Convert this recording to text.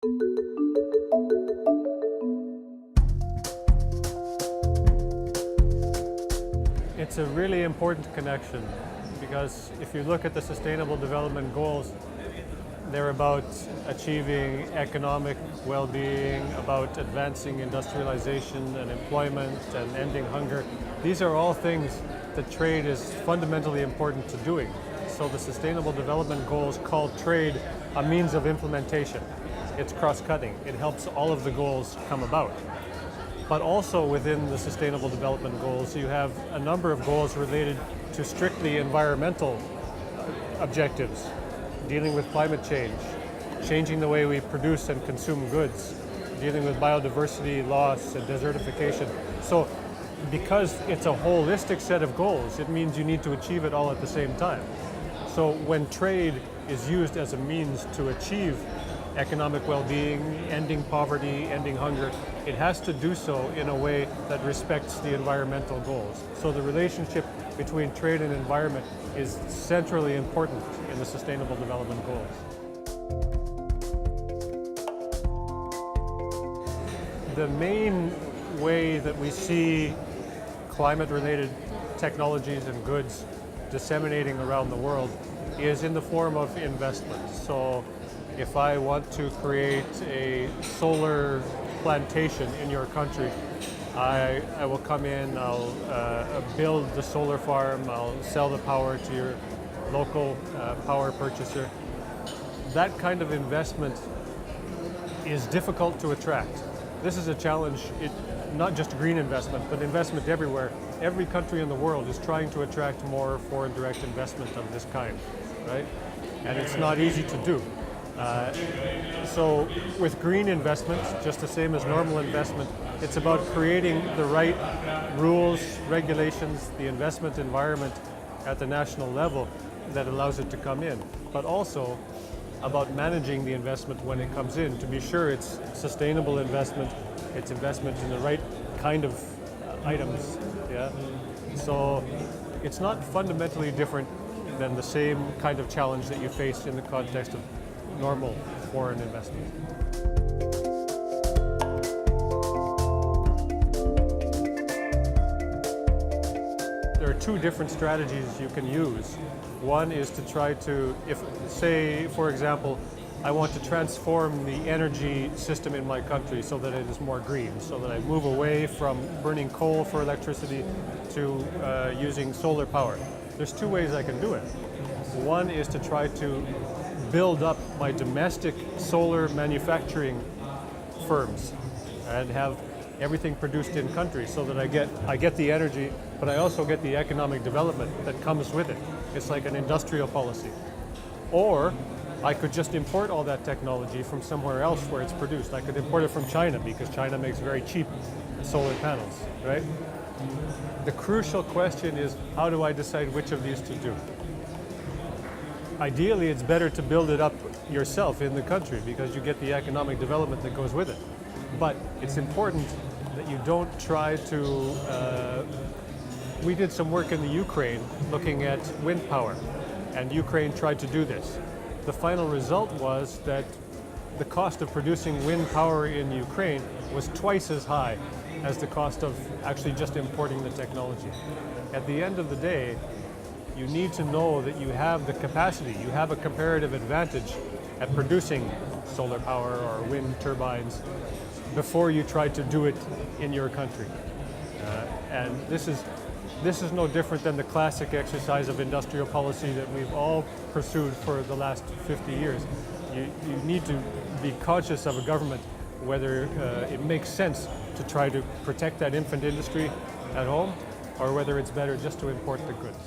It's a really important connection because if you look at the Sustainable Development Goals, they're about achieving economic well-being, about advancing industrialization and employment and ending hunger. These are all things that trade is fundamentally important to doing. So the Sustainable Development Goals call trade a means of implementation. It's cross-cutting. It helps all of the goals come about. But also within the Sustainable Development Goals, you have a number of goals related to strictly environmental objectives, dealing with climate change, changing the way we produce and consume goods, dealing with biodiversity loss and desertification. So because it's a holistic set of goals, it means you need to achieve it all at the same time. So when trade is used as a means to achieve economic well-being, ending poverty, ending hunger, it has to do so in a way that respects the environmental goals. So the relationship between trade and environment is centrally important in the Sustainable Development Goals. The main way that we see climate-related technologies and goods disseminating around the world is in the form of investment. So if I want to create a solar plantation in your country, I will come in, I'll build the solar farm, I'll sell the power to your local power purchaser. That kind of investment is difficult to attract. This is a challenge, not just green investment, but investment everywhere. Every country in the world is trying to attract more foreign direct investment of this kind, right? And it's not easy to do. So with green investment, just the same as normal investment, it's about creating the right rules, regulations, the investment environment at the national level that allows it to come in, but also about managing the investment when it comes in to be sure it's sustainable investment, it's investment in the right kind of items. Yeah. So it's not fundamentally different than the same kind of challenge that you face in the context of normal foreign investment. There are two different strategies you can use. One is to try to, say, for example, I want to transform the energy system in my country so that it is more green, so that I move away from burning coal for electricity to using solar power. There's two ways I can do it. One is to try to build up my domestic solar manufacturing firms and have everything produced in country so that I get the energy, but I also get the economic development that comes with it. It's like an industrial policy. Or I could just import all that technology from somewhere else where it's produced. I could import it from China because China makes very cheap solar panels, right? The crucial question is, how do I decide which of these to do? Ideally, it's better to build it up yourself in the country because you get the economic development that goes with it. But it's important that you don't try to... we did some work in the Ukraine looking at wind power, and Ukraine tried to do this. The final result was that the cost of producing wind power in Ukraine was twice as high as the cost of actually just importing the technology. At the end of the day, you need to know that you have the capacity, you have a comparative advantage at producing solar power or wind turbines before you try to do it in your country. And this is no different than the classic exercise of industrial policy that we've all pursued for the last 50 years. You need to be conscious of a government whether it makes sense to try to protect that infant industry at home or whether it's better just to import the goods.